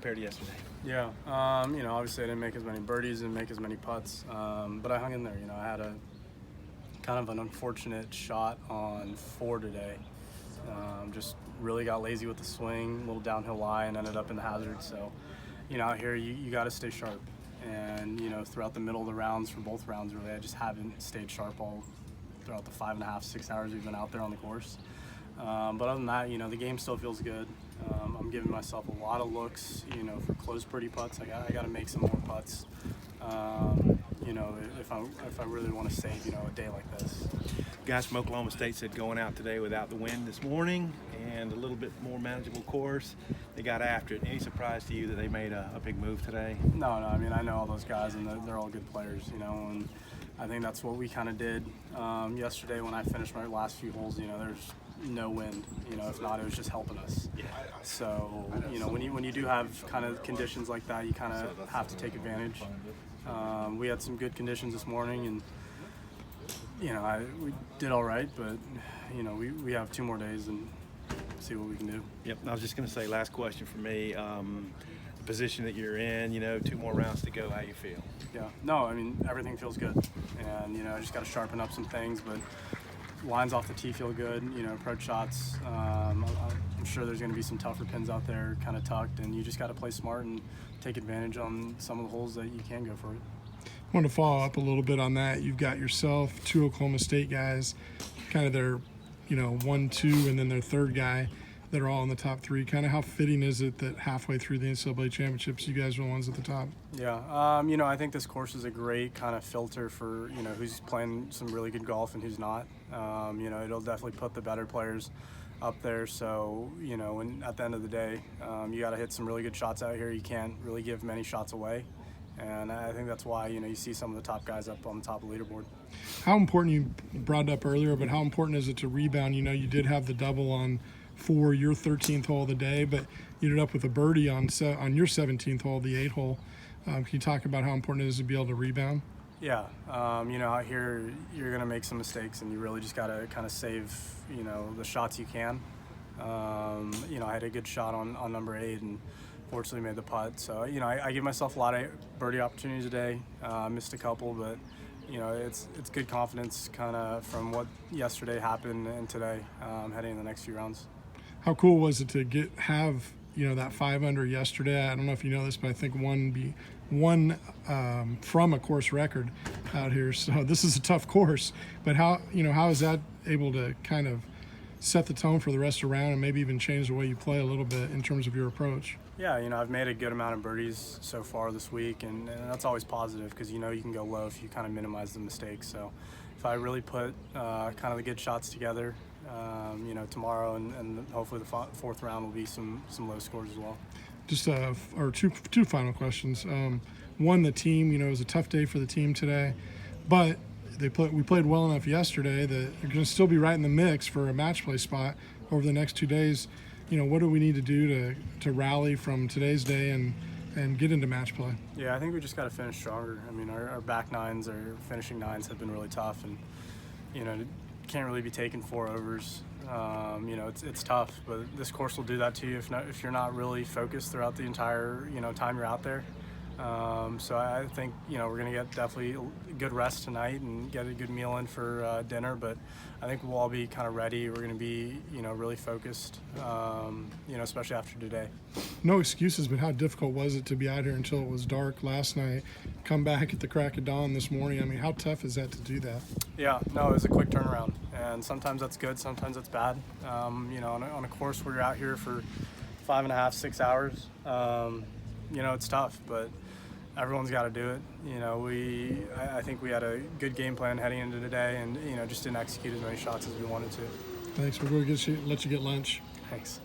compared to yesterday? Yeah, obviously I didn't make as many birdies and make as many putts, but I hung in there. I had a kind of an unfortunate shot on 4 today. Just really got lazy with the swing, a little downhill lie, and ended up in the hazard. So, out here you got to stay sharp. And, throughout the middle of the rounds, for both rounds really, I just haven't stayed sharp all throughout the 5.5, 6 hours we've been out there on the course. But other than that, the game still feels good. I'm giving myself a lot of looks, for close birdie putts. I got to make some more putts. If I really want to save, a day like this. Guys from Oklahoma State said going out today without the wind this morning and a little bit more manageable course, they got after it. Any surprise to you that they made a big move today? No. I know all those guys, and they're all good players, and I think that's what we kind of did yesterday when I finished my last few holes. There's no wind. If not, it was just helping us. Yeah. So, when you do have kind of conditions like that, you kind of have to take advantage. We had some good conditions this morning, and we did all right, but we have 2 more days and see what we can do. Yep. I was just going to say, last question for me. The position that you're in, 2 more rounds to go. How you feel? Yeah. No, everything feels good, and I just got to sharpen up some things, but lines off the tee feel good. Approach shots. I'm sure there's going to be some tougher pins out there, kind of tucked, and you just got to play smart and take advantage on some of the holes that you can go for it. I want to follow up a little bit on that. You've got yourself 2 Oklahoma State guys, kind of their, 1, 2, and then their third guy that are all in the top 3. Kind of how fitting is it that halfway through the NCAA championships, you guys are the ones at the top? Yeah, I think this course is a great kind of filter for, who's playing some really good golf and who's not. It'll definitely put the better players up there. So, when at the end of the day, you got to hit some really good shots out here. You can't really give many shots away. And I think that's why, you see some of the top guys up on the top of the leaderboard. How important, you brought it up earlier, but how important is it to rebound? You did have the double on your 13th hole of the day, but you ended up with a birdie on your 17th hole, the 8th hole. Can you talk about how important it is to be able to rebound? Yeah, out here you're going to make some mistakes, and you really just got to kind of save, the shots you can. I had a good shot on number 8 and fortunately made the putt. So, I give myself a lot of birdie opportunities today. Missed a couple, but, it's good confidence kind of from what yesterday happened and today heading in the next few rounds. How cool was it to have that 5 under yesterday? I don't know if you know this, but I think one from a course record out here. So this is a tough course, but how is that able to kind of set the tone for the rest of the round and maybe even change the way you play a little bit in terms of your approach? Yeah, I've made a good amount of birdies so far this week, and that's always positive because you can go low if you kind of minimize the mistakes. So if I really put kind of the good shots together, tomorrow and hopefully the 4th round will be some low scores as well. Just or two final questions. One, the team, it was a tough day for the team today, but we played well enough yesterday that you're going to still be right in the mix for a match play spot over the next 2 days. What do we need to do to rally from today's day and get into match play? Yeah, I think we just got to finish stronger. Our back nines, our finishing nines have been really tough, and can't really be taking 4 overs. It's tough, but this course will do that to you if you're not really focused throughout the entire time you're out there. So I think we're gonna get definitely a good rest tonight and get a good meal in for dinner. But I think we'll all be kind of ready. We're gonna be really focused, especially after today. No excuses, but how difficult was it to be out here until it was dark last night, come back at the crack of dawn this morning? How tough is that to do that? Yeah, no, it was a quick turnaround, and sometimes that's good, sometimes that's bad. On a course where you're out here for 5.5, 6 hours, it's tough, but everyone's got to do it. I think we had a good game plan heading into today, and just didn't execute as many shots as we wanted to. Thanks. We're going to let you get lunch. Thanks.